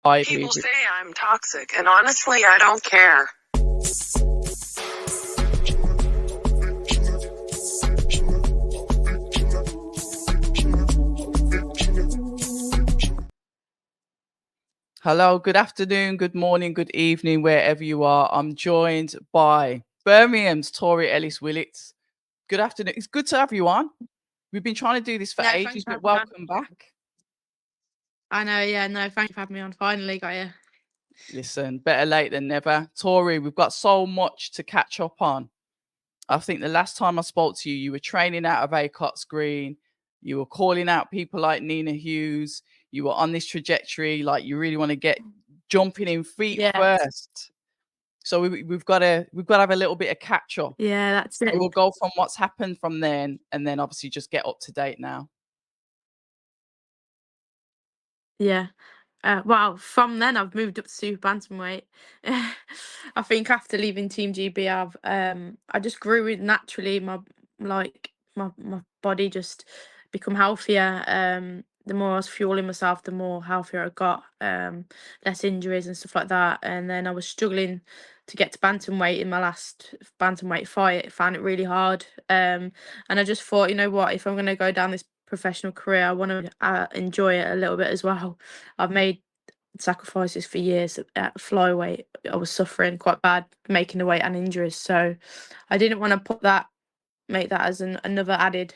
People say I'm toxic, and honestly, I don't care. Hello, good afternoon, good morning, good evening, wherever you are. I'm joined by Birmingham's Tori-Ellis Willetts. Good afternoon. It's good to have you on. We've been trying to do this for ages, but welcome back. I know, yeah, no, thank you for having me on. Finally got you. Listen, better late than never. Tori, we've got so much to catch up on. I think the last time I spoke to you, you were training out of Acott's Green. You were calling out people like Nina Hughes. You were on this trajectory, like you really want to get jumping in feet first. So we've got to have a little bit of catch up. Yeah, that's it. We'll go from what's happened from then, and then obviously just get up to date now. Yeah. Well, from then I've moved up to super bantamweight. I think after leaving Team GB, I just grew it naturally. My body just become healthier. The more I was fueling myself, the more healthier I got. Less injuries and stuff like that. And then I was struggling to get to bantamweight in my last bantamweight fight. I found it really hard. And I just thought, you know what, if I'm going to go down this professional career, I want to enjoy it a little bit as well. I've made sacrifices for years at flyweight. I was suffering quite bad making the weight and injuries, so I didn't want to make that as another added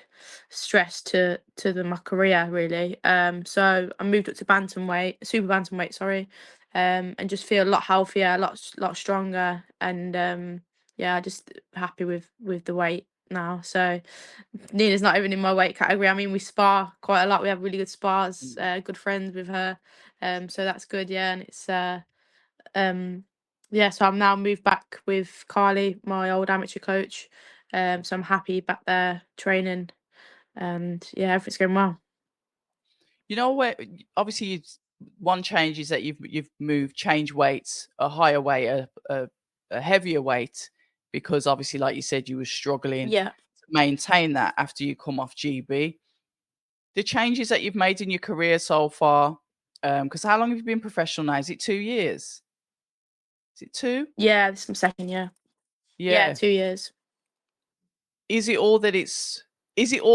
stress to my career, really. So I moved up to super bantamweight, sorry, and just feel a lot healthier, a lot stronger, and yeah, just happy with the weight now. So Nina's not even in my weight category. I mean, we spar quite a lot. We have really good spars, good friends with her. So that's good, yeah. And it's yeah, so I'm now moved back with Carly, my old amateur coach. So I'm happy back there training, and yeah, everything's going well. You know where obviously one change is that you've moved, changed weights, a higher weight, a heavier weight, because obviously, like you said, you were struggling to maintain that after you come off GB. The changes that you've made in your career so far, because how long have you been professional now? Is it 2 years? Is it 2? Yeah, this is my second year. Yeah, 2 years. Is it all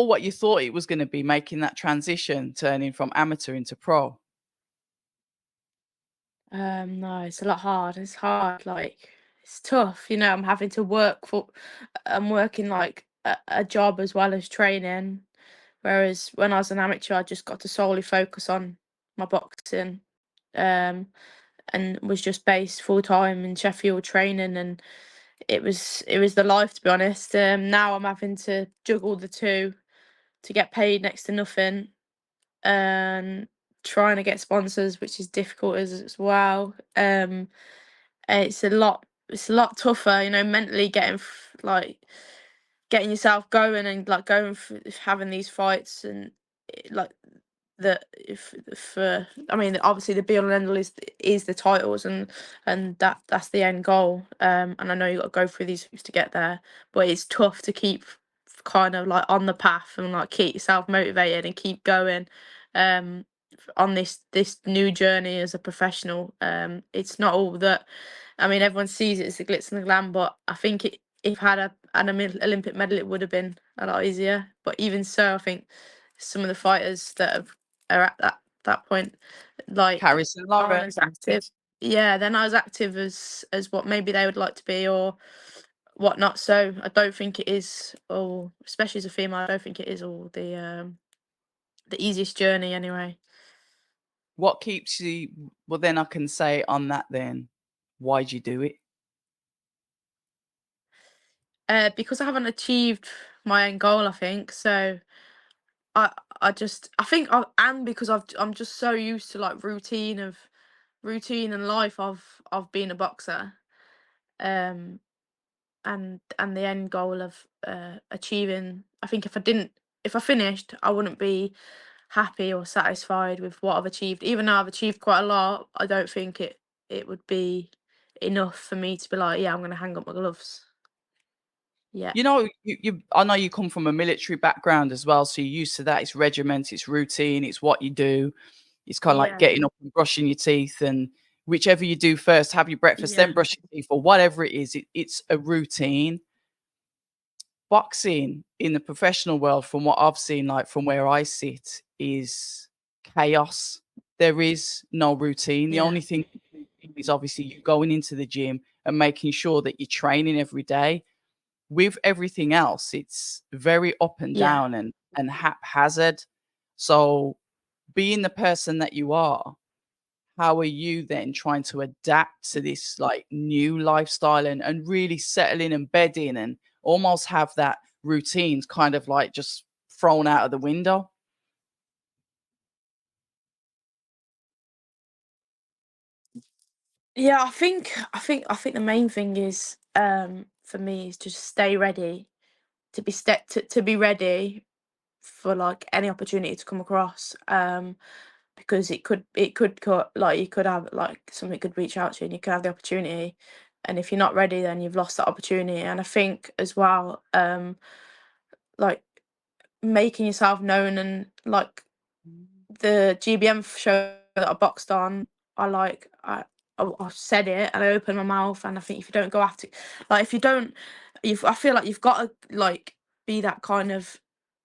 what you thought it was going to be, making that transition, turning from amateur into pro? No, it's a lot hard. It's hard. Like, it's tough. You know, I'm working like a job as well as training. Whereas when I was an amateur, I just got to solely focus on my boxing, and was just based full time in Sheffield training, and it was the life, to be honest. Now I'm having to juggle the two to get paid next to nothing, and trying to get sponsors, which is difficult as well. It's a lot tougher, you know, mentally getting yourself going, and like having these fights, and like I mean, obviously the be all and end all is the titles, and that's the end goal. And I know you got to go through these hoops to get there, but it's tough to keep kind of like on the path and like keep yourself motivated and keep going on this new journey as a professional. It's not all that, I mean, everyone sees it as the glitz and the glam, but I think if I had an Olympic medal, it would have been a lot easier. But even so, I think some of the fighters that are at that point, like Harrison Lawrence, active. Yeah, they're not as active as what maybe they would like to be or whatnot. So I don't think it is all, especially as a female, I don't think it is all the easiest journey anyway. What keeps you? Well, then I can say on that. Then, why'd you do it? Because I haven't achieved my end goal, I think. So I think and because I'm just so used to like routine and life of being a boxer, and the end goal of achieving. I think if I finished, I wouldn't be happy or satisfied with what I've achieved. Even though I've achieved quite a lot, I don't think it would be enough for me to be like, yeah, I'm going to hang up my gloves. Yeah. You know, I know you come from a military background as well, so you're used to that. It's regiment, it's routine, it's what you do. It's kind of like Yeah, getting up and brushing your teeth, and whichever you do first, have your breakfast, then yeah, brush your teeth, or whatever it is. It's a routine. Boxing in the professional world, from what I've seen, like from where I sit, is chaos. There is no routine. The yeah, only thing is obviously you going into the gym and making sure that you're training every day. With everything else, it's very up and yeah. down and haphazard. So being the person that you are, how are you then trying to adapt to this like new lifestyle and really settle in and bed in and almost have that routines kind of like just thrown out of the window? Yeah, I think the main thing is for me is just stay ready to be ready for like any opportunity to come across. Because it could cut like you could have like something could reach out to you and you could have the opportunity, and if you're not ready then you've lost that opportunity. And I think as well, like making yourself known, and like the GBM show that I boxed on, I like I said it and I opened my mouth, and I think if you don't go after, like if you don't, I feel like you've got to like be that kind of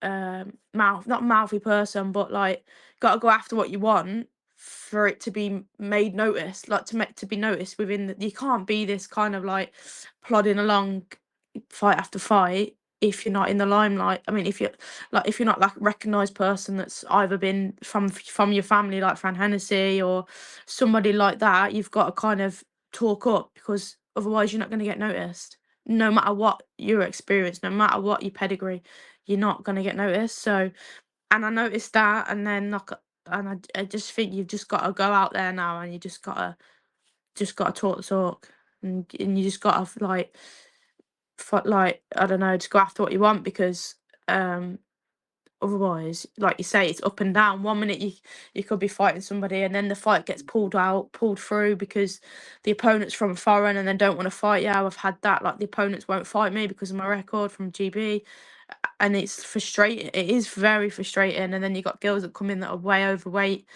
not mouthy person, but like got to go after what you want for it to be made noticed, like to be noticed within you can't be this kind of like plodding along fight after fight if you're not in the limelight. I mean, if you're not like a recognised person that's either been from your family, like Fran Hennessy or somebody like that, you've got to kind of talk up, because otherwise you're not going to get noticed. No matter what your experience, no matter what your pedigree, you're not going to get noticed. So, and I noticed that, and then like, and I just think you've just got to go out there now, and you just got to talk the talk, and you just got to like I don't know, just go after what you want, because um otherwise, like you say, it's up and down. One minute you could be fighting somebody, and then the fight gets pulled through because the opponent's from foreign and then don't want to fight you. I've had that, like the opponents won't fight me because of my record from GB, and it's frustrating. It is very frustrating. And then you got girls that come in that are way overweight,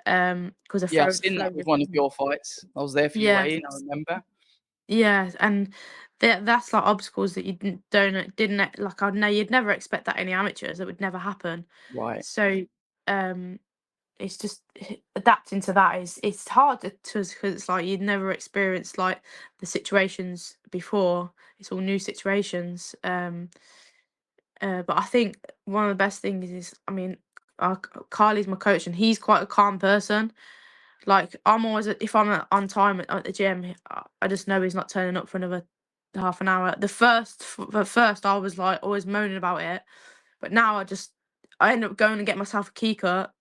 because they're Yeah, I've thrown seen that thrown with one of your fights. I was there for your yeah. weigh-in, I remember. Yeah, and that's like obstacles that you didn't like. I know you'd never expect that any amateurs. It would never happen. Right. So, um, it's just adapting to that is it's hard to because it's like you'd never experienced like the situations before. It's all new situations. But I think one of the best things is, I mean, Kylie's my coach, and he's quite a calm person. Like I'm always if I'm on time at the gym, I just know he's not turning up for another half an hour. At first I was like always moaning about it, but now I end up going and get myself a key cut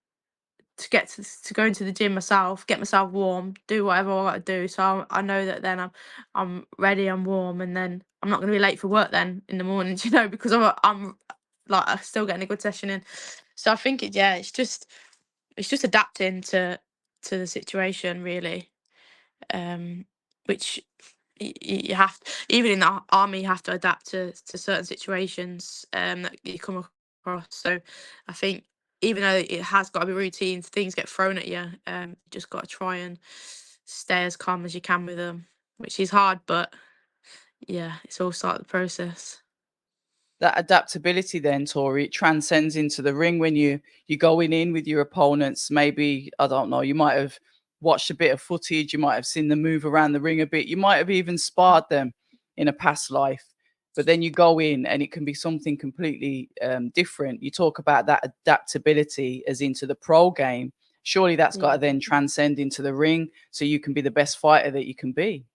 to get to go into the gym myself, get myself warm, do whatever I got to do. So I know that then I'm ready, I'm warm, and then I'm not going to be late for work then in the morning, because I'm like I'm still getting a good session in. So I think it's just adapting to the situation really, which you have even in the army you have to adapt to certain situations that you come across. So I think even though it has got to be routine, things get thrown at you. You just got to try and stay as calm as you can with them, which is hard, but yeah, it's all part of the process. That adaptability then, Tori, it transcends into the ring when you're going in with your opponents. Maybe, I don't know, you might have watched a bit of footage, you might have seen them move around the ring a bit, you might have even sparred them in a past life. But then you go in and it can be something completely different. You talk about that adaptability as into the pro game. Surely that's got Yeah. to then transcend into the ring so you can be the best fighter that you can be.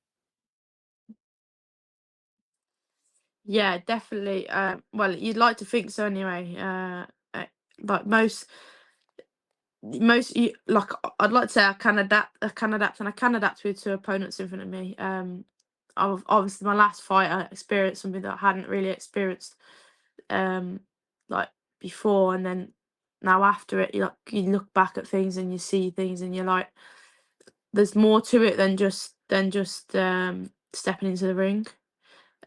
Yeah, definitely. Well, you'd like to think so anyway. Like like I'd like to say I can adapt, and I can adapt to opponents in front of me. Obviously my last fight I experienced something that I hadn't really experienced um like before, and then now after it you look back at things and you see things and you're like there's more to it than just stepping into the ring.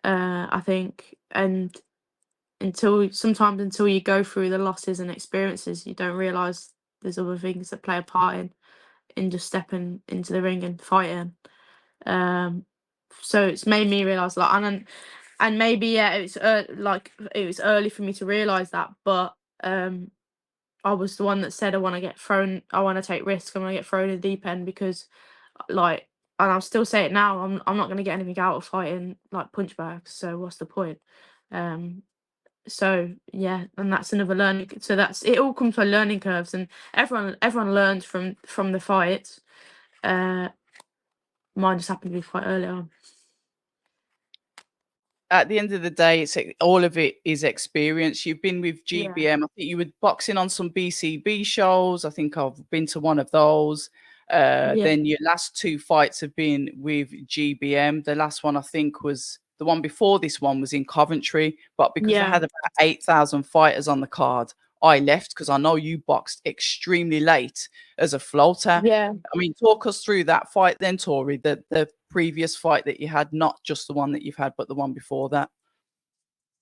I think, and until you go through the losses and experiences, you don't realize there's other things that play a part in just stepping into the ring and fighting. So it's made me realise that, and maybe it's like it was early for me to realise that, but I was the one that said I want to take risks, I want to get thrown in the deep end, because like, and I'll still say it now, I'm not going to get anything out of fighting like punch bags, so what's the point? So yeah, and that's another learning. So that's it. All comes by learning curves, and everyone learns from the fights. Mine just happened to be quite early on. At the end of the day, it's all of it is experience. You've been with GBM. Yeah. I think you were boxing on some BCB shows. I think I've been to one of those. Then your last 2 fights have been with GBM. The last one, I think, was the one before this one was in Coventry. But because they had about 8,000 fighters on the card, I left because I know you boxed extremely late as a floater. Yeah. I mean, talk us through that fight then, Tori, the previous fight that you had, not just the one that you've had, but the one before that.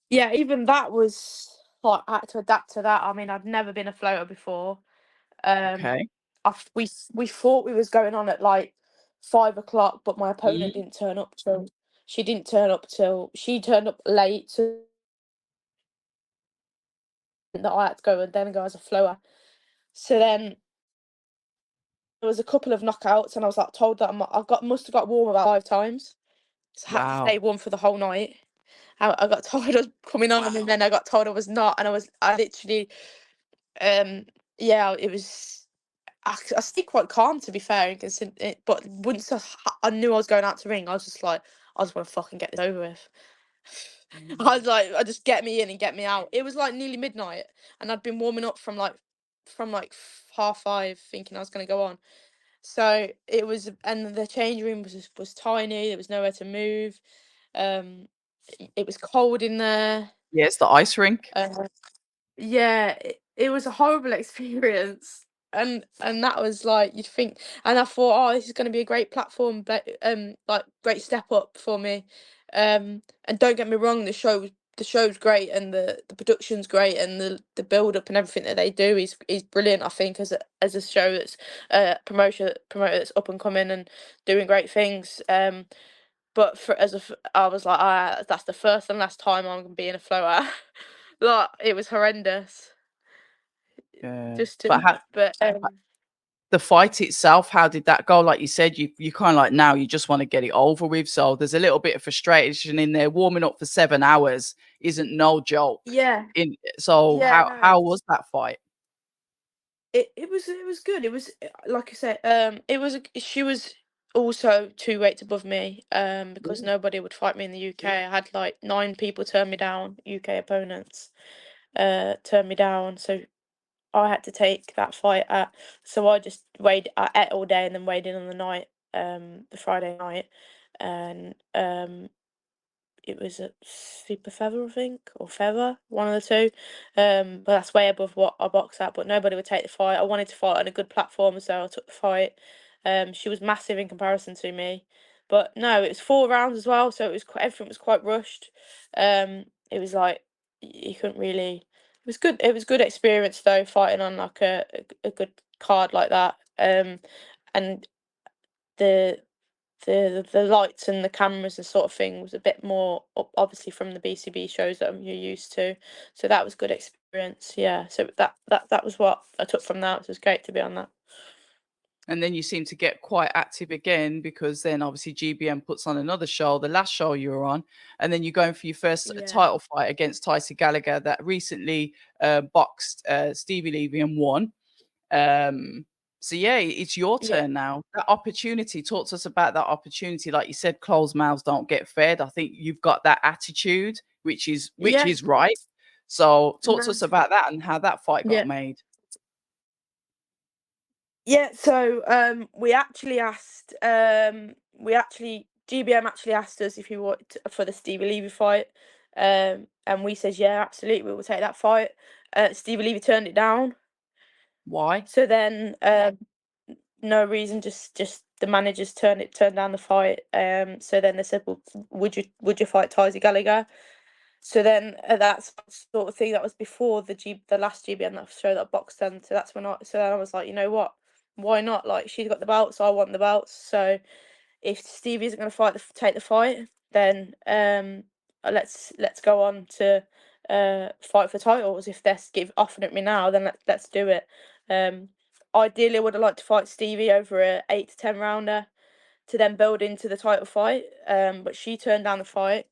Yeah, even that was like, I had to adapt to that. I mean, I'd never been a floater before. Okay. We thought we was going on at like 5 o'clock, but my opponent didn't turn up till she turned up late, so that I had to go and then go as a floater. So then there was a couple of knockouts, and I was like told that must have got warm about 5 times. So I had to stay warm for the whole night. I got told I was coming on, and then I got told I was not, and I literally, it was. I stayed quite calm, to be fair, but once I knew I was going out to ring, I was just like, I just want to fucking get this over with. I was like, I just get me in and get me out. It was like nearly midnight, and I'd been warming up from like 5:30, thinking I was going to go on. So it was, and the change room was tiny. There was nowhere to move. It was cold in there. Yeah, it's the ice rink. Yeah, it was a horrible experience. And that was like, you'd think, and I thought, oh, this is going to be a great platform, but like great step up for me. And don't get me wrong, the show's great, and the production's great, and the build up and everything that they do is brilliant. I think as a show that's promoter that's up and coming and doing great things. But I was like, that's the first and last time I'm gonna be in a floater. Like, it was horrendous. But the fight itself, how did that go? Like you said, you kind of like, now you just want to get it over with. So there's a little bit of frustration in there. Warming up for 7 hours isn't no joke. Yeah. How was that fight? It was good. It was, like I said, she was also 2 weights above me, because nobody would fight me in the UK. I had like 9 people turn me down, UK opponents, turn me down. So I had to take that fight so I just I ate all day and then weighed in on the night, the Friday night, and it was a super feather, I think, or feather, one of the two. But that's way above what I box at. But nobody would take the fight. I wanted to fight on a good platform, so I took the fight. She was massive in comparison to me, but no, it was 4 rounds as well, so everything was quite rushed. It was like you couldn't really. It was good. It was good experience though, fighting on like a good card like that. And the the lights and the cameras and sort of thing was a bit more obviously from the BCB shows that you're used to, so that was good experience. Yeah, so that was what I took from that. It was great to be on that. And then you seem to get quite active again, because then obviously GBM puts on another show, the last show you were on, and then you're going for your first title fight against Tysie Gallagher that recently boxed Stevi Levi and won. So yeah, it's your turn now. That opportunity, talk to us about that opportunity. Like you said, closed mouths don't get fed. I think you've got that attitude, which is right. So talk to us about that and how that fight got made. Yeah, so GBM actually asked us if we wanted for the Stevi Levi fight, and we said absolutely, we will take that fight. Stevi Levi turned it down. Why? So then, no reason, just the managers turned down the fight. So then they said, well, would you fight Tysie Gallagher? So then that's sort of thing that was before the last GBM that show that I boxed then. So that's when then I was like, you know what, why not? Like, she's got the belts, I want the belts. So if Stevie isn't going to take the fight, then let's go on to fight for titles. If they're offering it me now, then let's do it. Ideally, I would have liked to fight Stevie over a 8 to 10 rounder to then build into the title fight. But she turned down the fight.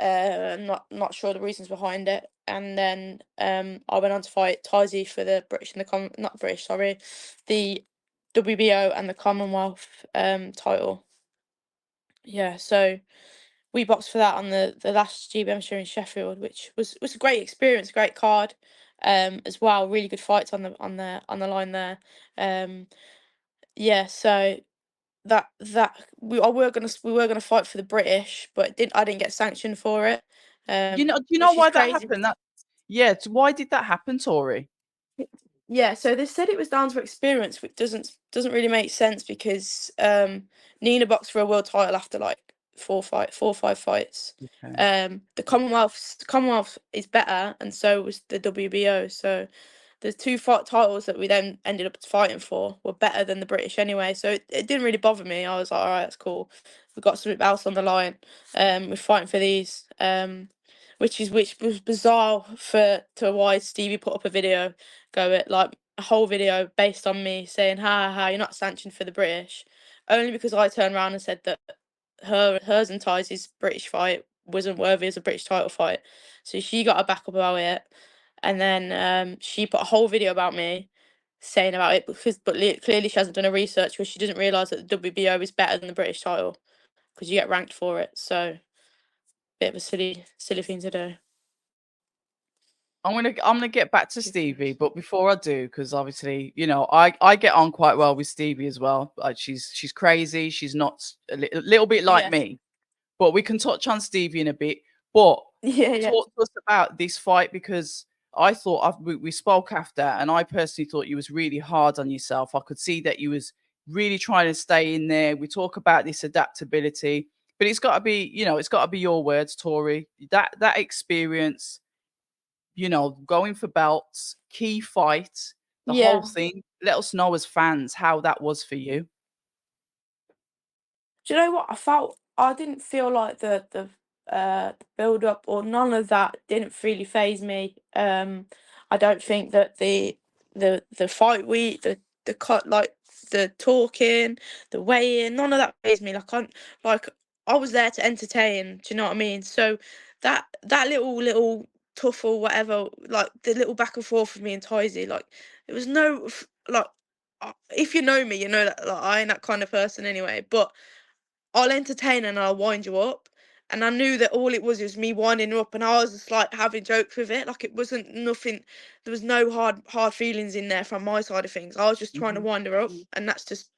Not sure the reasons behind it. And then I went on to fight Tysie for the British and not British, sorry, the WBO and the Commonwealth title. Yeah, so we boxed for that on the last GBM show in Sheffield, which was a great experience, great card, as well. Really good fights on the line there. Yeah, so we were gonna fight for the British, but I didn't get sanctioned for it. Do you know Which is why that crazy. happened? Why did that happen, Tori? Yeah, so they said it was down to experience, which doesn't really make sense because Nina boxed for a world title after like 4 or 5 fights. Okay. The Commonwealth is better, and so was the WBO. So the 2 fight titles that we then ended up fighting for were better than the British anyway. So it didn't really bother me. I was like, all right, that's cool. We've got something else on the line. We're fighting for these. Which was bizarre to why Stevie put up a video like a whole video based on me saying ha, you're not sanctioned for the British, only because I turned around and said that hers and Tysie's British fight wasn't worthy as a British title fight. So she got her back up about it, and then she put a whole video about me saying about it clearly she hasn't done her research because she doesn't realise that the WBO is better than the British title because you get ranked for it. So bit of a silly thing to do. I'm gonna get back to Stevie, but before I do, because obviously, I get on quite well with Stevie as well. Like she's crazy. She's not a little bit like Yeah. me, but we can touch on Stevie in a bit. But Yeah. talk to us about this fight, because I thought we spoke after, and I personally thought you was really hard on yourself. I could see that you was really trying to stay in there. We talk about this adaptability, but it's got to be, it's got to be your words, Tori. That experience, going for belts, key fight, the whole Yeah. thing. Let us know as fans how that was for you. Do you know what? I didn't feel like the build up or none of that didn't really phase me. I don't think that the fight week, the cut, like the talking, the weigh-in, none of that phased me. I was there to entertain. Do you know what I mean? So that little tough or whatever, like the little back and forth with me and Tysie, like there was no like. If you know me, you know that like, I ain't that kind of person anyway. But I'll entertain and I'll wind you up. And I knew that all it was me winding her up, and I was just like having jokes with it. Like it wasn't nothing. There was no hard feelings in there from my side of things. I was just trying to wind her up, and that's just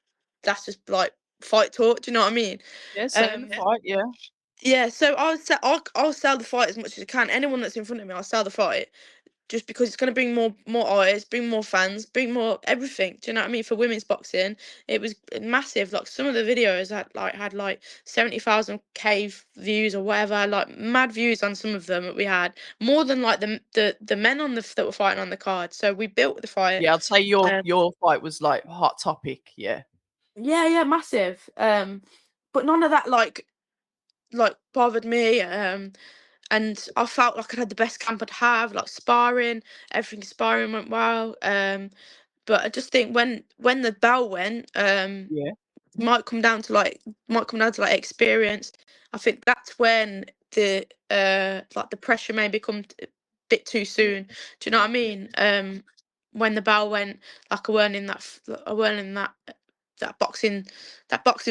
like fight talk. Do you know what I mean? Yeah, saying the fight, yeah. Yeah. So I'll sell the fight as much as I can. Anyone that's in front of me, I'll sell the fight. Just because it's going to bring more eyes, bring more fans, bring more everything. Do you know what I mean? For women's boxing, it was massive. Like some of the videos had like 70,000 views or whatever, like mad views on some of them that we had, more than like the men that were fighting on the card. So we built the fight. Yeah, I'd say your fight was like hot topic. Yeah. Yeah, massive. But none of that like bothered me. And I felt like I had the best camp I'd have, like sparring, everything sparring went well. But I just think when the bell went, Yeah. might come down to like experience. I think that's when the the pressure may become a bit too soon. Do you know what I mean? When the bell went, like I weren't in that boxing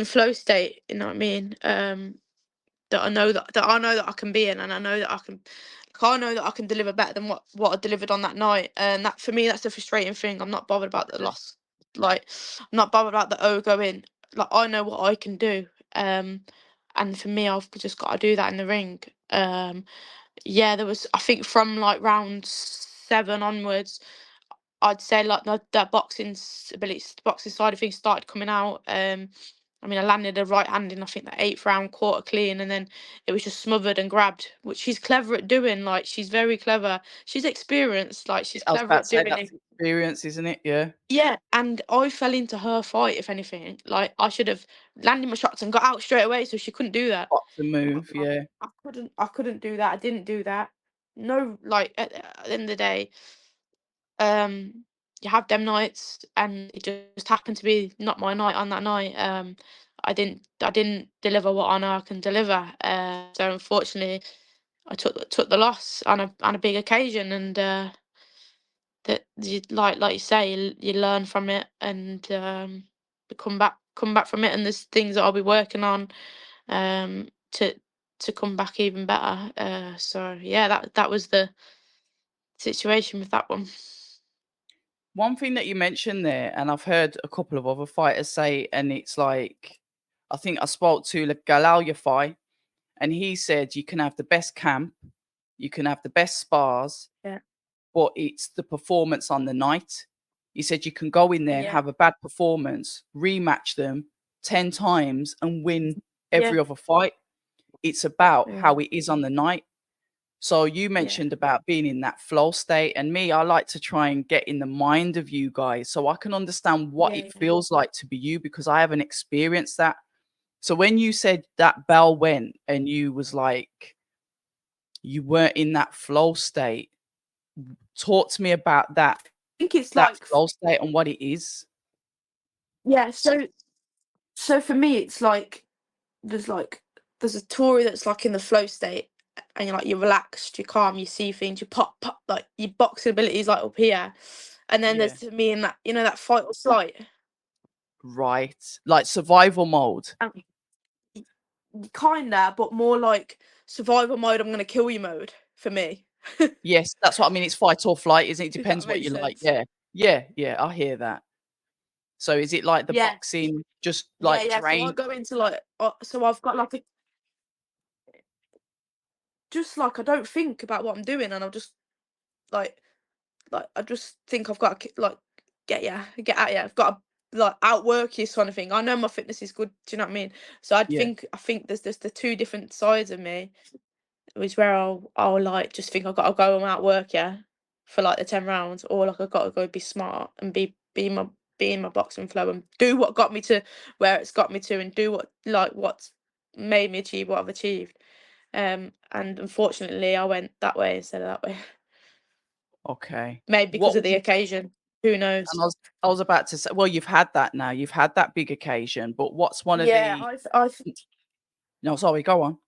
flow state. You know what I mean? That I know that I can be in, and I know that I can deliver better than what I delivered on that night. And that for me, that's the frustrating thing. I'm not bothered about the loss. Like I'm not bothered about the going. Like I know what I can do. And for me, I've just got to do that in the ring. Yeah, there was, I think, from like round 7 onwards, I'd say like that boxing ability, boxing side of things started coming out. I mean, I landed a right hand in, I think, the 8th round, quarter clean, and then it was just smothered and grabbed, which she's clever at doing. Like, she's very clever. She's experienced. Like, she's I was clever about at to say doing that's it. experience, isn't it? Yeah. Yeah, and I fell into her fight, if anything. Like, I should have landed my shots and got out straight away, so she couldn't do that. Got to move. I, Yeah. I couldn't do that. I didn't do that. No, like, at the end of the day, you have them nights, and it just happened to be not my night on that night. I didn't deliver what I know I can deliver. So unfortunately, I took the loss on a big occasion, and that you, like you say, you learn from it, and come back from it. And there's things that I'll be working on um to come back even better. So yeah, that was the situation with that one. One thing that you mentioned there, and I've heard a couple of other fighters say, and it's like, I think I spoke to Galal fight, and he said you can have the best camp, you can have the best spars, Yeah. but it's the performance on the night. He said you can go in there and Yeah. have a bad performance, rematch them 10 times and win every Yeah. other fight. It's about Yeah. how it is on the night. So you mentioned about being in that flow state, and me, I like to try and get in the mind of you guys so I can understand what it feels like to be you, because I haven't experienced that. So when you said that bell went and you was like, you weren't in that flow state, talk to me about that. I think it's that like, flow state and what it is. yeah. So for me, it's like there's a Tory that's like in the flow state, and you're relaxed, you're calm, you see things, you pop, like your boxing ability is like up here, and then there's to me in that, that fight or flight. Right, like survival mode. Kinda, but more like survival mode. I'm gonna kill you mode for me. Yes, that's what I mean. It's fight or flight, isn't it? It If that depends what makes you like. sense. Yeah, I hear that. So is it like the Yeah. boxing, just Yeah, like yeah. So I drain? go into like, so I've got like just like I don't think about what I'm doing, and I'll just like I just think I've got to like get at you. I've got to like outwork you, sort of thing. I know my fitness is good. Do you know what I mean? So I think there's just the two different sides of me, which where I'll like just think I've got to go and outwork you for like the 10 rounds, or like I've got to go be smart and be in my boxing flow and do what got me to where it's got me to, and do what's made me achieve what I've achieved. And unfortunately, I went that way instead of that way. Okay. Maybe because What of would the you? occasion. Who knows? And I was about to say, well, you've had that now. You've had that big occasion, but what's one of Yeah, the? I No, sorry, go on.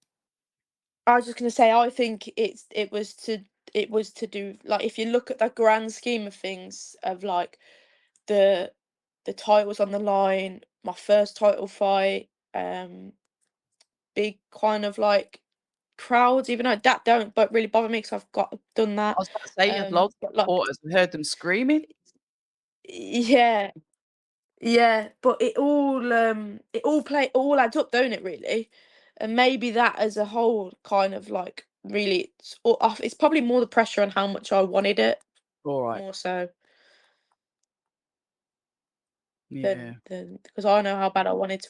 I was just gonna say, I think it was to do, like, if you look at the grand scheme of things, of like the titles on the line, my first title fight, big kind of like crowds, even though that don't but really bother me because I've done that. I was about to say you had loads of But like, supporters. I heard them screaming. yeah, yeah, but it all adds up, don't it, really? And maybe that as a whole kind of like really it's probably more the pressure on how much I wanted it, All right. more so Yeah. than because I know how bad I wanted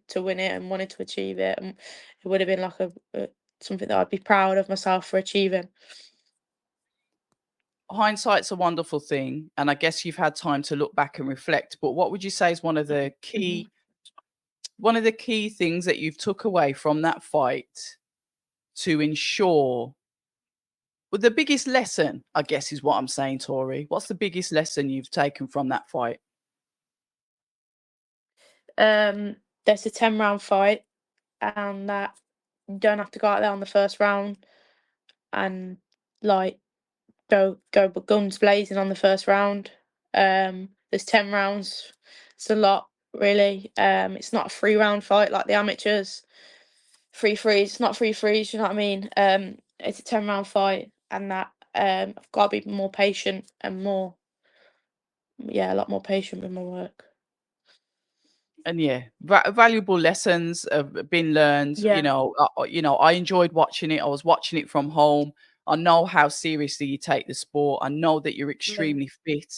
to win it and wanted to achieve it, and it would have been like a something that I'd be proud of myself for achieving. Hindsight's a wonderful thing, and I guess you've had time to look back and reflect. But what would you say is one of the key things that you've took away from that fight to ensure? Well, the biggest lesson, I guess, is what I'm saying, Tori. What's the biggest lesson you've taken from that fight? There's a 10-round fight, and that you don't have to go out there on the first round and like go guns blazing on the first round. There's 10 rounds. It's a lot, really. It's not a 3-round fight like the amateurs. Free freeze, it's not free freeze, you know what I mean? It's a 10-round fight, and that I've got to be more patient and a lot more patient with my work. And yeah, valuable lessons have been learned. Yeah. I enjoyed watching it. I was watching it from home. I know how seriously you take the sport. I know that you're extremely fit.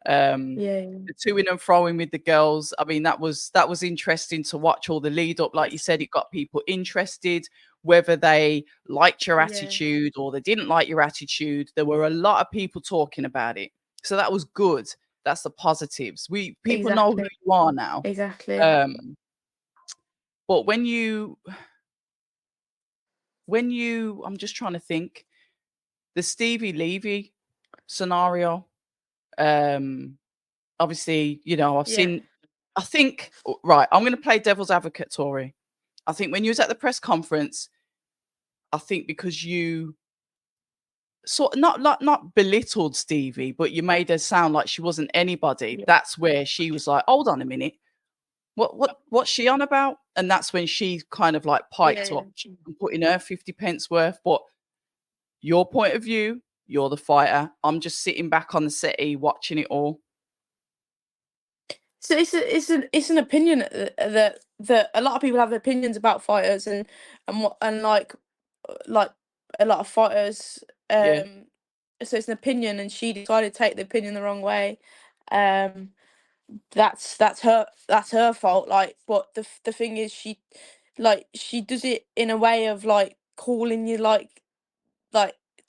The to-ing and fro-ing with the girls. I mean, that was interesting to watch all the lead up. Like you said, it got people interested, whether they liked your attitude or they didn't like your attitude. There were a lot of people talking about it. So that was good. That's the positives. People know who you are now. Exactly. But when you I'm just trying to think, the Stevie Levi scenario, obviously, you know, I've seen, I think, right, I'm going to play devil's advocate, Tori. I think when you was at the press conference, I think because you sort of not belittled Stevie, but you made her sound like she wasn't anybody. That's where she was like, hold on a minute. What's she on about? And that's when she kind of like piked up and put in her 50 pence worth. But your point of view, you're the fighter. I'm just sitting back on the settee watching it all. So it's an opinion that a lot of people have opinions about fighters and like a lot of fighters. So it's an opinion, and she decided to take the opinion the wrong way. That's her fault. Like, but the thing is, she does it in a way of like calling you like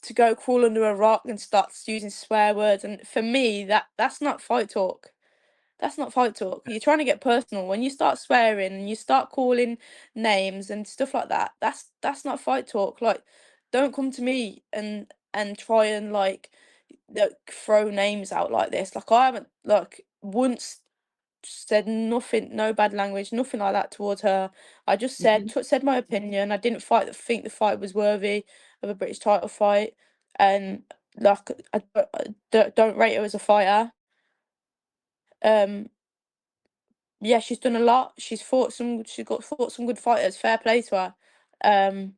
to go crawl under a rock and starts using swear words. And for me, that's not fight talk. That's not fight talk. You're trying to get personal. When you start swearing and you start calling names and stuff like that, that's not fight talk. Like, don't come to me and try and like throw names out like this. Like, I haven't like once said nothing, no bad language, nothing like that towards her. I just said my opinion. I didn't think the fight was worthy of a British title fight, and like don't rate her as a fighter. Yeah, she's done a lot. She's fought some good fighters. Fair play to her.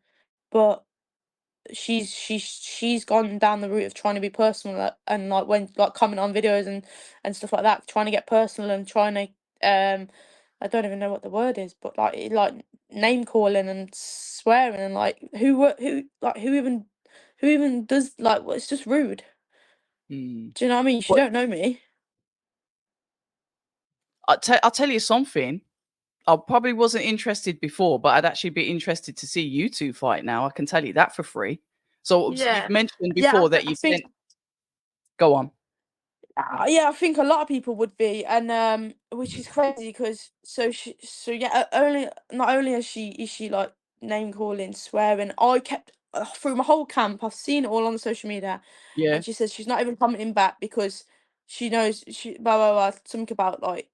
But she's gone down the route of trying to be personal and like when like comment on videos and stuff like that, trying to get personal and trying to I don't even know what the word is, but like name calling and swearing and like who even does like well, it's just rude. Do you know what I mean? She don't know me. I'll tell you something. I probably wasn't interested before, but I'd actually be interested to see you two fight now. I can tell you that for free. So you've mentioned before that you think. Go on. Yeah, I think a lot of people would be, and which is crazy because not only is she like name calling, swearing. I kept through my whole camp. I've seen it all on social media, and she says she's not even commenting back because she knows she blah blah blah something about like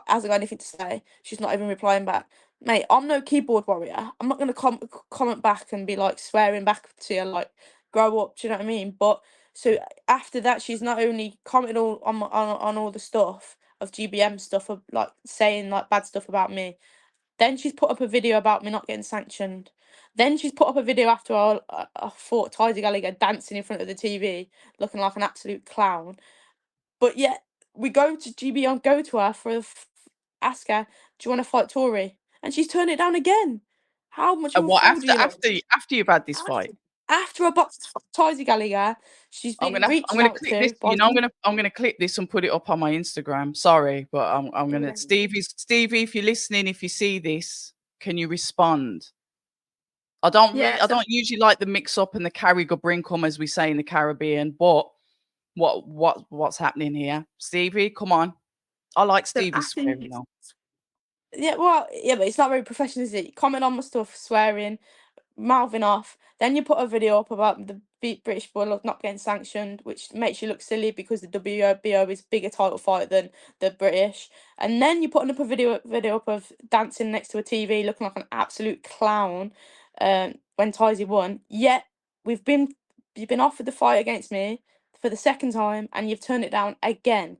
hasn't got anything to say. She's not even replying back. Mate, I'm no keyboard warrior. I'm not gonna comment back and be like swearing back to you like grow up. Do you know what I mean? But so after that, she's not only commented all on all the stuff of GBM stuff of like saying like bad stuff about me. Then she's put up a video about me not getting sanctioned. Then she's put up a video after I fought Tysie Gallagher dancing in front of the TV, looking like an absolute clown. But yet we go to GBM, go to her ask her, do you want to fight Tori? And she's turned it down again. How much of a fool do you look? After you've had this fight? After I boxed Tysie Gallagher, she's been reached out to. This, you know, I'm gonna clip this and put it up on my Instagram. Sorry, but I'm gonna Stevie, if you're listening, if you see this, can you respond? I don't usually like the mix up and the carry go brinkum, as we say in the Caribbean, but what's happening here? Stevie, come on. I like Stevie swearing though. Yeah, well, yeah, but it's not very professional, is it? Comment on my stuff, swearing, mouthing off. Then you put a video up about the British Bulldog not getting sanctioned, which makes you look silly because the WBO is bigger title fight than the British. And then you put up a video up of dancing next to a TV, looking like an absolute clown. When Tysie won, yet you've been offered the fight against me for the second time, and you've turned it down again.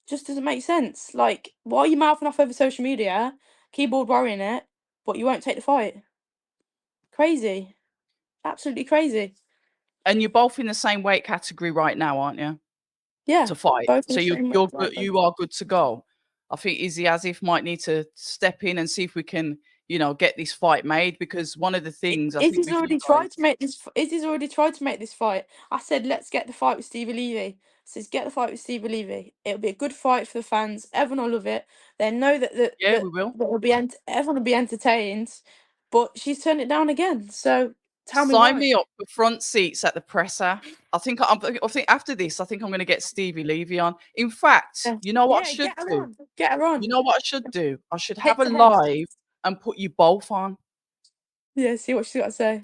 Just doesn't make sense. Like, why are you mouthing off over social media, keyboard worrying it, but you won't take the fight? Crazy. Absolutely crazy. And you're both in the same weight category right now, aren't you? Yeah. To fight. So you are good to go. I think Izzy Asif might need to step in and see if we can, you know, get this fight made, because one of the things Izzy's already tried to make this fight. I said, let's get the fight with Stevi Levi. says get the fight with Stevi Levi. It'll be a good fight for the fans. Everyone will love it. They know Yeah, we will. that everyone will be entertained. But she's turned it down again. So tell me Sign why. me up for front seats at the presser. I think after this, I think I'm going to get Stevi Levi on. In fact, you know what I should get her do? on. Get her on. You know what I should do? I should Head have a to head. live and put you both on. Yeah, see what she's got to say.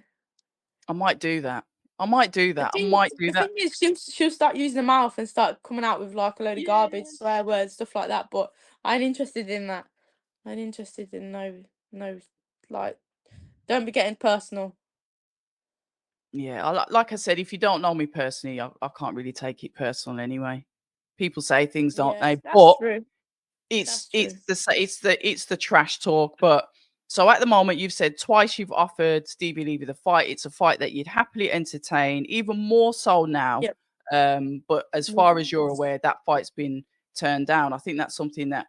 I might do that. The thing is, she'll start using the mouth and start coming out with like a load of garbage, swear words, stuff like that. But I ain't interested in that. I ain't interested in no, like, don't be getting personal. Yeah, like I said, if you don't know me personally, I can't really take it personal anyway. People say things, don't they? That's But true. it's That's it's the trash talk. But so at the moment, you've said twice you've offered Stevie Levi the fight. It's a fight that you'd happily entertain, even more so now. Yep. But as far as you're aware, that fight's been turned down. I think that's something that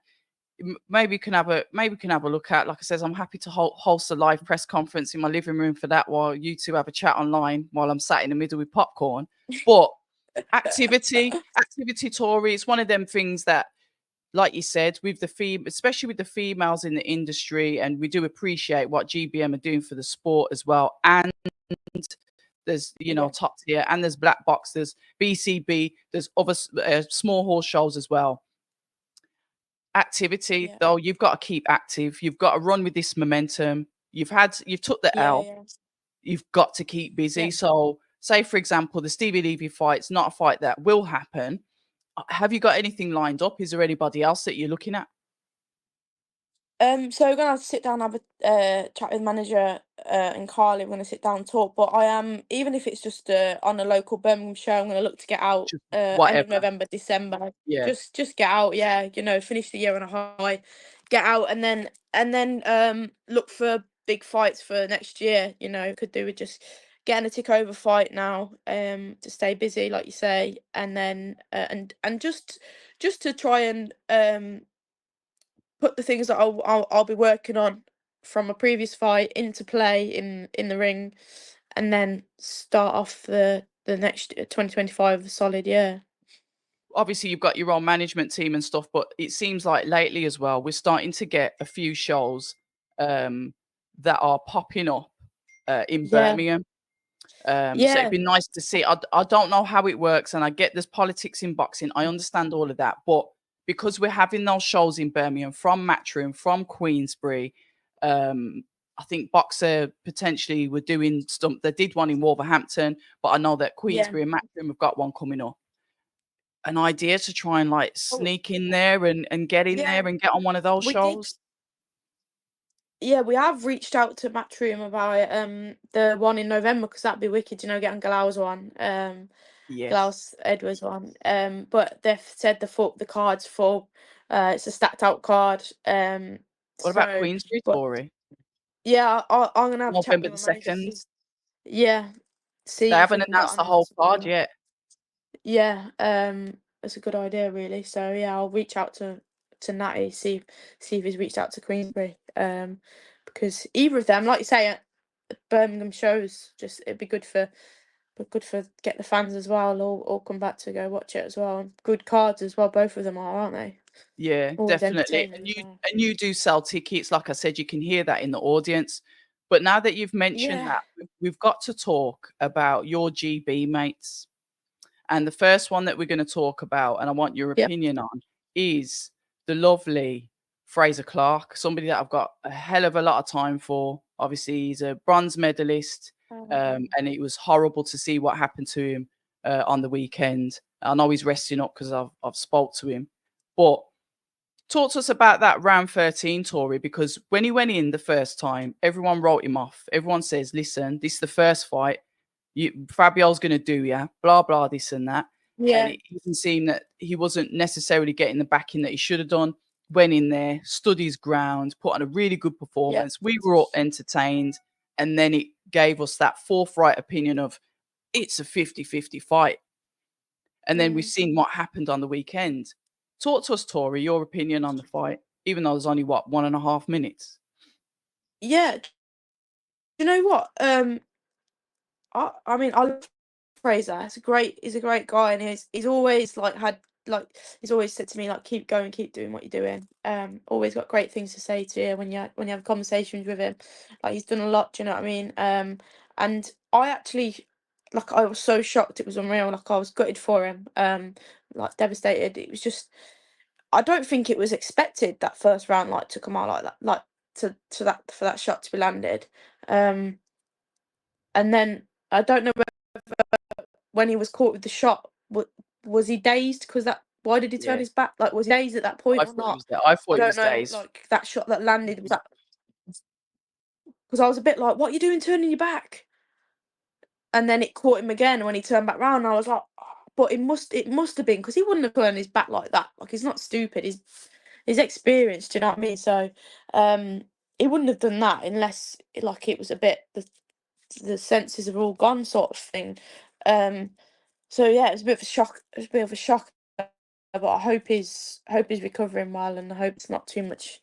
maybe we can have a look at. Like I says, I'm happy to host a live press conference in my living room for that while you two have a chat online while I'm sat in the middle with popcorn. But activity, Tori, it's one of them things that, like you said, with the especially with the females in the industry, and we do appreciate what GBM are doing for the sport as well. And there's top tier, and there's black box, there's BCB, there's other small horse shows as well. Activity though, you've got to keep active. You've got to run with this momentum. You've took the L. You've got to keep busy. So say, for example, the Stevi Levi fight's not a fight that will happen. Have you got anything lined up? Is there anybody else that you're looking at? So we're gonna have to sit down and have a chat with the manager and Carly. We're gonna sit down and talk. But I am, even if it's just on a local Birmingham show, I'm gonna look to get out end of November, December. Yeah. Just get out. Yeah, finish the year on a high, get out, and then look for big fights for next year. Could do with just getting a tick over fight now. To stay busy, like you say, and then and just to try and put the things that I'll be working on from a previous fight into play in the ring, and then start off the next 2025 solid year. Obviously, you've got your own management team and stuff, but it seems like lately as well, we're starting to get a few shows that are popping up in Birmingham. So it'd be nice to see. I don't know how it works, and I get there's politics in boxing. I understand all of that, but because we're having those shows in Birmingham, from Matchroom, from Queensbury, I think Boxer potentially were doing some. They did one in Wolverhampton, but I know that Queensbury and Matchroom have got one coming up. An idea to try and sneak in there and get in there and get on one of those shows. We have reached out to Matchroom about it, the one in November, because that'd be wicked, getting Galau's one, Galaus Edwards one. But they've said the card's full. It's a stacked out card. What about Queensbury, Tori? Yeah, I'm gonna have a chat November with the my manager. 2nd. See. They haven't announced the whole card yet. Yeah, it's a good idea, really. So yeah, I'll reach out to Natty, see if he's reached out to Queensbury. Because either of them, like you say, Birmingham shows, just it'd be good for get the fans as well, all come back to go watch it as well. And good cards as well, both of them are, aren't they? Yeah, Always definitely. And you do sell tickets, like I said, you can hear that in the audience. But now that you've mentioned that, we've got to talk about your GB mates. And the first one that we're going to talk about, and I want your opinion on, is the lovely Fraser Clark, somebody that I've got a hell of a lot of time for. Obviously, he's a bronze medalist, and it was horrible to see what happened to him on the weekend. I know he's resting up because I've spoke to him. But talk to us about that round 13, Tori, because when he went in the first time, everyone wrote him off. Everyone says, listen, this is the first fight. Fabio's going to do, blah, blah, this and that. And it even seemed that he wasn't necessarily getting the backing that he should have done. Went in there, stood his ground, put on a really good performance. We were all entertained. And then it gave us that forthright opinion of it's a 50-50 fight. And then we've seen what happened on the weekend. Talk to us, Tori, your opinion on the fight, even though there's only, 1.5 minutes? Yeah. You know what? I mean, I love Fraser. He's a great guy, and he's always he's always said to me like, keep going, keep doing what you're doing. Always got great things to say to you when you have conversations with him. Like, he's done a lot. Do you know what I mean? And I actually, like, I was so shocked. It was unreal. Like, I was gutted for him. Like, devastated. It was just, I don't think it was expected that first round, like, to come out like that, like to that for that shot to be landed. And then I don't know when he was caught with the shot, was he dazed? Because that, why did he turn Yeah. his back? Like, was he dazed at that point I or thought not? I I thought it don't was know. days. Like, that shot that landed, was that? Because I was a bit like, what are you doing turning your back? And then it caught him again when he turned back round. And I was like, "Oh," but it must have been because he wouldn't have turned his back like that. Like, he's not stupid. He's experienced. Do you know what I mean? So, he wouldn't have done that unless, like, it was a bit the senses are all gone sort of thing. So yeah, it was a bit of a shock. It was a bit of a shock, but I hope he's recovering well, and I hope it's not too much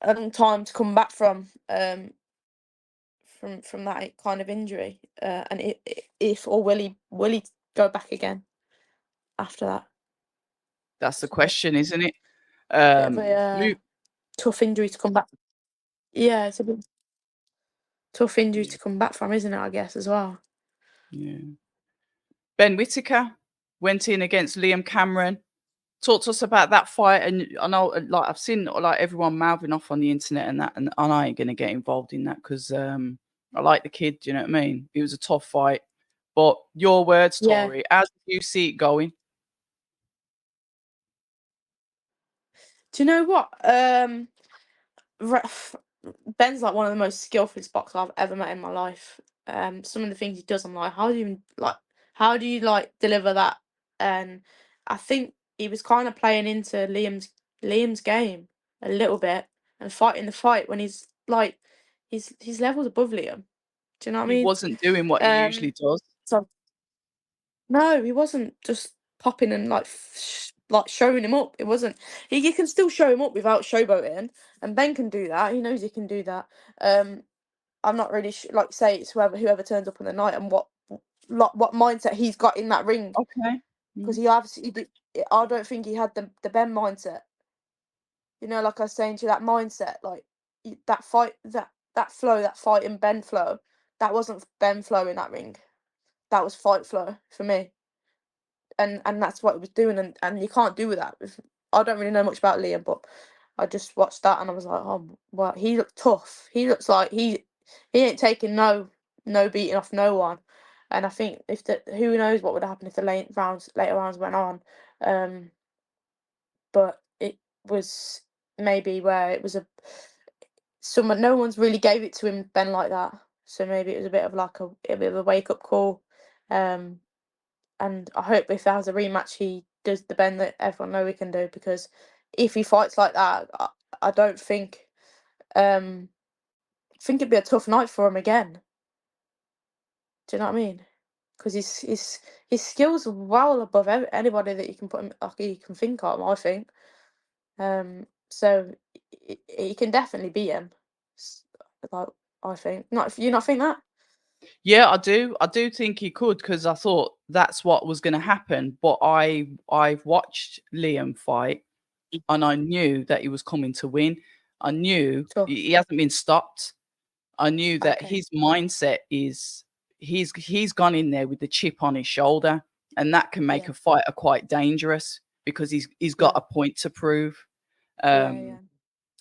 a long time to come back from that kind of injury. And if or will he go back again after that? That's the It's a bit question, isn't it? of a tough injury to come back. Yeah, it's a bit tough injury to come back from, isn't it? I guess as well. Yeah. Ben Whittaker went in against Liam Cameron. Talk to us about that fight. And I know, like, I've seen like everyone mouthing off on the internet and that, and I ain't gonna get involved in that because I like the kid. Do you know what I mean? It was a tough fight. But your words, Yeah. Tori, how do you see it going? Do you know what? Ben's like one of the most skillful boxers I've ever met in my life. Some of the things he does, I'm like, how do you like deliver that? And I think he was kind of playing into Liam's game a little bit and fighting the fight when he's like, his levels above Liam. Do you know what I He mean? wasn't doing what he usually does. So no, he wasn't just popping and like like showing him up. It wasn't. You can still show him up without showboating, and Ben can do that. He knows he can do that. I'm not really like say it's whoever turns up on the night and what mindset he's got in that ring, Okay. because he obviously I don't think he had the Ben mindset. You know, like I was saying to you, that mindset, like that fight, that flow, that fight in Ben flow, that wasn't Ben flow in that ring. That was fight flow for me. And that's what he was doing, and you can't do with that. I don't really know much about Liam, but I just watched that and I was like, oh, well, he looked tough. He looks like he ain't taking no beating off no one. And I think who knows what would happen if the later rounds went on. But it was maybe where it was no one's really gave it to him, Ben, like that. So maybe it was a bit of like a bit of a wake up call. And I hope if there has a rematch, he does the Ben that everyone know he can do. Because if he fights like that, I don't think think it'd be a tough night for him again. Do you know what I mean? Because his skills are well above anybody that you can put him, like, you can think of. I think. So he can definitely beat him. Like, I think. Not if you not think that. Yeah, I do. I do think he could because I thought that's what was going to happen. But I've watched Liam fight, and I knew that he was coming to win. I knew Sure. he hasn't been stopped. I knew that Okay. his mindset is he's gone in there with the chip on his shoulder, and that can make Yeah. a fighter quite dangerous because he's got Yeah. a point to prove. Yeah.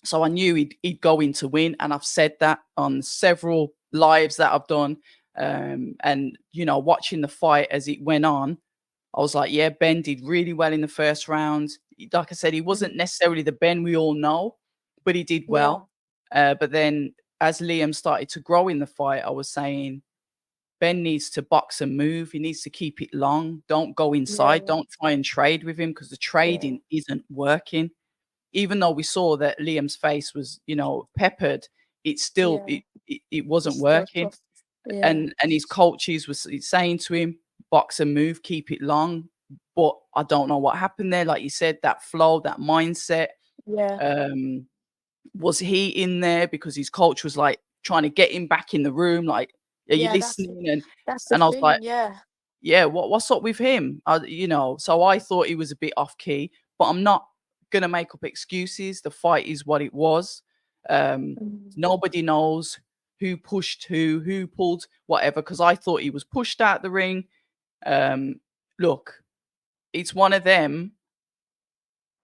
So I knew he'd go in to win, and I've said that on several lives that I've done. And you know, watching the fight as it went on, I was like, yeah, Ben did really well in the first round. Like I said, he wasn't necessarily the Ben we all know, but he did well. But then as Liam started to grow in the fight, I was saying, Ben needs to box and move. He needs to keep it long. Don't go inside. Yeah. Don't try and trade with him because the trading isn't working. Even though we saw that Liam's face was, you know, peppered, it still it wasn't It's still working. tough. Yeah. And his coaches was saying to him, box and move, keep it long. But I don't know what happened there. Like you said, that flow, that mindset. Yeah. Was he in there because his coach was like trying to get him back in the room? Like, are you Yeah. listening? That's the And I was like, thing. Yeah. yeah, what's up with him? You know, so I thought he was a bit off key, but I'm not gonna make up excuses. The fight is what it was. Nobody knows who pushed who pulled whatever, because I thought he was pushed out the ring. Look, it's one of them.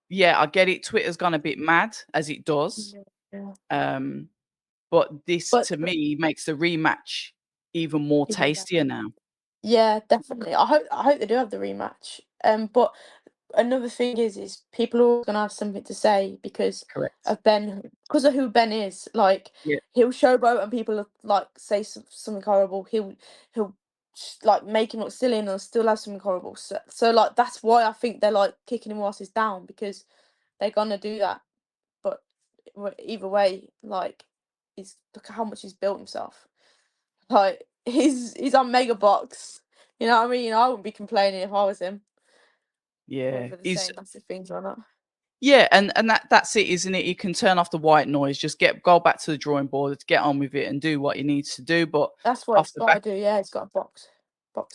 Yeah, I get it. Twitter's gone a bit mad, as it does. Yeah. But this, But to me, makes the rematch even more even better. tastier now. Yeah, definitely. I hope they do have the rematch. But another thing is people are always gonna have something to say because Correct. because of who Ben is. Like Yeah. he'll showboat and people like say something horrible. He'll like make him look silly and he'll still have something horrible. So like that's why I think they're like kicking him whilst he's down because they're gonna do that. But either way, like look at how much he's built himself. Like he's on mega box. You know what I mean? I wouldn't be complaining if I was him. Yeah. Whether the He's same massive things or not. Yeah, and that's it, isn't it? You can turn off the white noise, just go back to the drawing board, get on with it, and do what you need to do. But That's what off it's the got back, to do. Yeah, it's got to box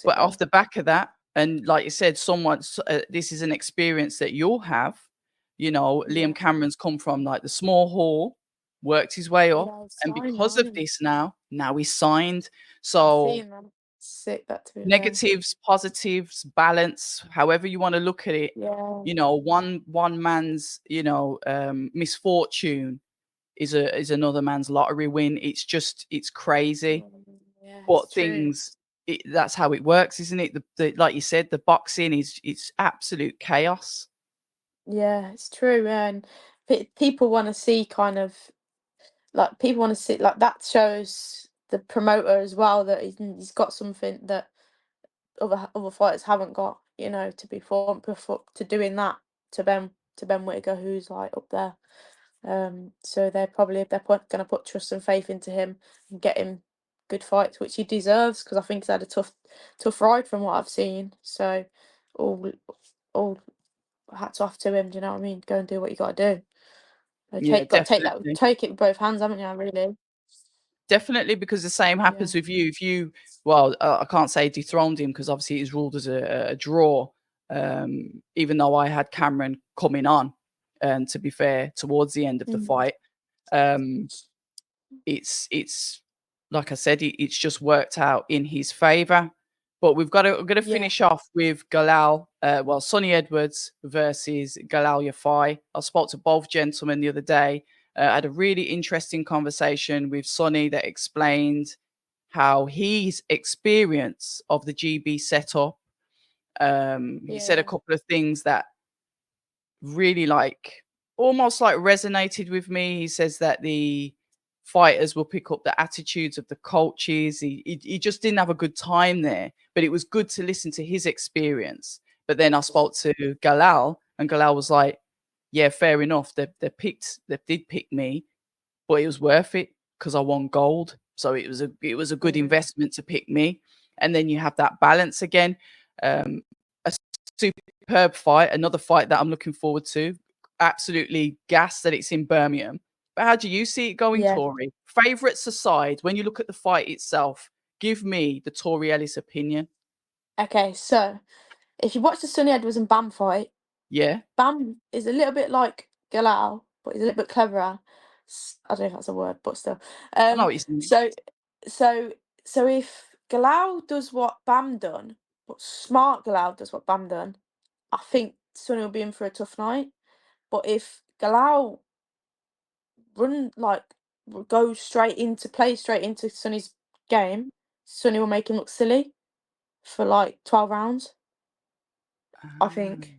it well. of that, and like you said, this is an experience that you'll have. You know, Yeah. Liam Cameron's come from like the small hall, worked his way up, Yeah, it's and fine, because of man. this now he's signed. I've So seen them. Sick that to be fair. negatives, positives, balance, however you want to look at it. Yeah. You know, one man's misfortune is another man's lottery win. It's crazy. Yeah, But it's true. that's how it works, isn't it? The like you said, the boxing is it's absolute chaos. Yeah, it's true. And people want to see kind of like people want to see like that shows the promoter as well that he's got something that other fighters haven't got. You know, to be to doing that to Ben Whittaker, who's like up there. So they're probably if they're going to put trust and faith into him and get him good fights, which he deserves because I think he's had a tough ride from what I've seen. So all hats off to him. Do you know what I mean? Go and do what you got to do. Yeah, Got to definitely. take it with both hands, haven't you? Really. Definitely, because the same Yeah. happens with you. If you, well, I can't say dethroned him because obviously it's ruled as a draw. Even though I had Cameron coming on, and to be fair, towards the end of the fight, it's like I said, it's just worked out in his favor. But we're going to finish off with Galal, Sonny Edwards versus Galal Yafai. I spoke to both gentlemen the other day. I had a really interesting conversation with Sonny that explained how his experience of the GB setup. He said a couple of things that really almost resonated with me. He says that the fighters will pick up the attitudes of the coaches. He just didn't have a good time there, but it was good to listen to his experience. But then I spoke to Galal, and Galal was like, yeah, fair enough. They did pick me, but it was worth it because I won gold. So it was a good investment to pick me. And then you have that balance again. A superb fight, another fight that I'm looking forward to. Absolutely gassed that it's in Birmingham. But how do you see it going, Yeah. Tori? Favorites aside, when you look at the fight itself, give me the Tori-Ellis opinion. Okay, so if you watch the Sonny Edwards and Bam fight, Yeah. Bam is a little bit like Galal, but he's a little bit cleverer. I don't know if that's a word, but still. I know what you're saying. So if Galal does what Bam done, but smart Galal does what Bam done, I think Sonny will be in for a tough night. But if Galal go play straight into Sonny's game, Sonny will make him look silly for like 12 rounds. I think.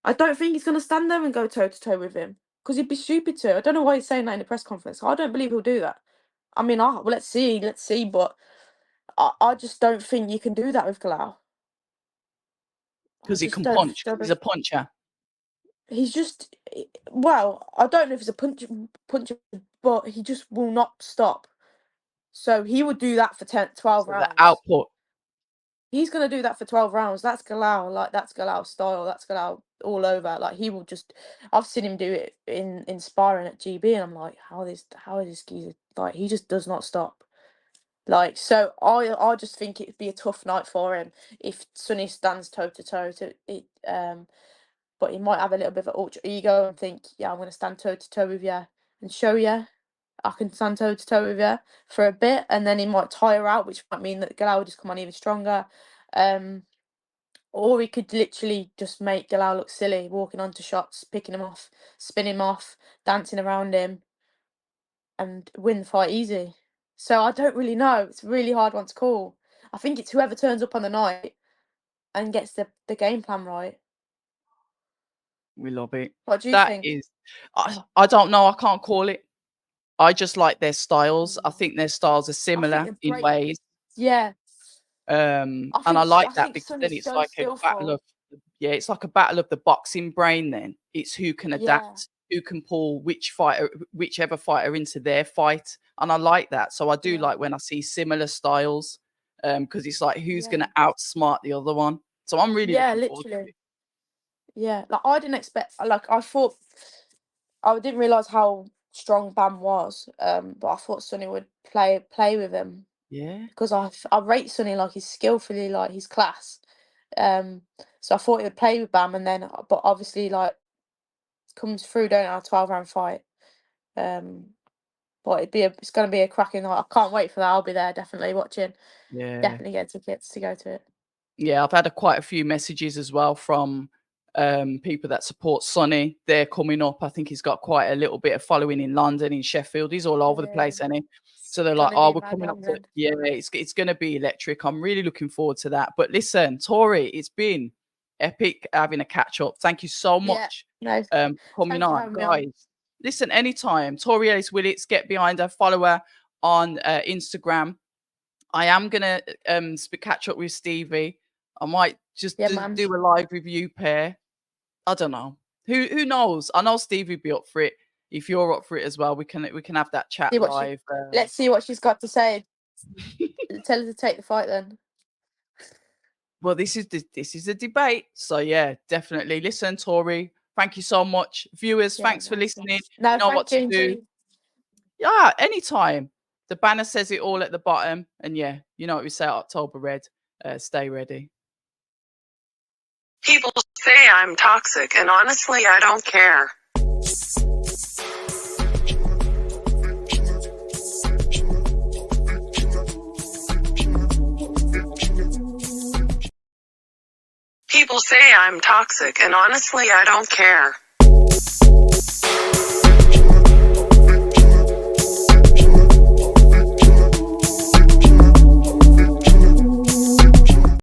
I don't think he's gonna stand there and go toe to toe with him because he'd be stupid to. I don't know why he's saying that in the press conference. I don't believe he'll do that. I mean, well, let's see, but I just don't think you can do that with Galal. I Because he just can don't. punch. He's a puncher. He's just well, I don't know if he's a puncher, but he just will not stop. So he would do that for 12 So the rounds. output. He's gonna do that for 12 rounds. That's Galal, like that's Galal's style. That's Galal all over. Like he will just. I've seen him do it in sparring at GB, and I'm like, how is this geezer? Like he just does not stop. Like, so I just think it'd be a tough night for him if Sonny stands toe to toe to it. But he might have a little bit of an ultra ego and think, yeah, I'm gonna stand toe to toe with you and show you I can stand toe to toe with you for a bit, and then he might tire out, which might mean that Galal will just come on even stronger. Or he could literally just make Galal look silly, walking onto shots, picking him off, spinning him off, dancing around him, and win the fight easy. So I don't really know. It's a really hard one to call. I think it's whoever turns up on the night and gets the game plan right. We love it. What do you That think? is, I don't know. I can't call it. I just like their styles. I think their styles are similar they're in great. ways. Yeah. And I like that because then Sonny's it's so like a battle of, it's like a battle of the boxing brain. Then it's who can adapt, who can pull whichever fighter into their fight, and I like that. So I do like when I see similar styles, because it's like who's going to outsmart the other one. So I'm really looking forward to it. Yeah, like I didn't expect. Like I thought, I didn't realize how strong Bam was. But I thought Sonny would play with him. Yeah, because I rate Sonny like he's skillfully, like he's class. So I thought he would play with Bam, and then but obviously like comes through, don't it, a 12-round fight. But it's gonna be a cracking night. I can't wait for that. I'll be there definitely watching. yeah, Definitely get tickets to go to it. yeah. I've had quite a few messages as well from people that support Sonny. They're coming up. I think he's got quite a little bit of following in London, in Sheffield. He's all over the place, isn't he? So they're like, oh, we're coming up to, yeah, it's going to be electric. I'm really looking forward to that. But listen, Tori, it's been epic having a catch up. Thank you so much coming on, guys. Listen, anytime. Tori-Ellis Willetts, get behind her, follow her on Instagram. I am going to catch up with Stevie. I might just do a live review pair. I don't know. Who knows? I know Stevie would be up for it. If you're up for it as well, we can have that chat live. Let's see what she's got to say. Tell her to take the fight then. Well, this is a debate. So yeah, definitely. Listen, Tori, thank you so much. Viewers, thanks for listening. No, you know what to do. Yeah, anytime. The banner says it all at the bottom. And yeah, you know what we say at October Red. Stay ready. People say I'm toxic, and honestly, I don't care. People say I'm toxic, and honestly, I don't care.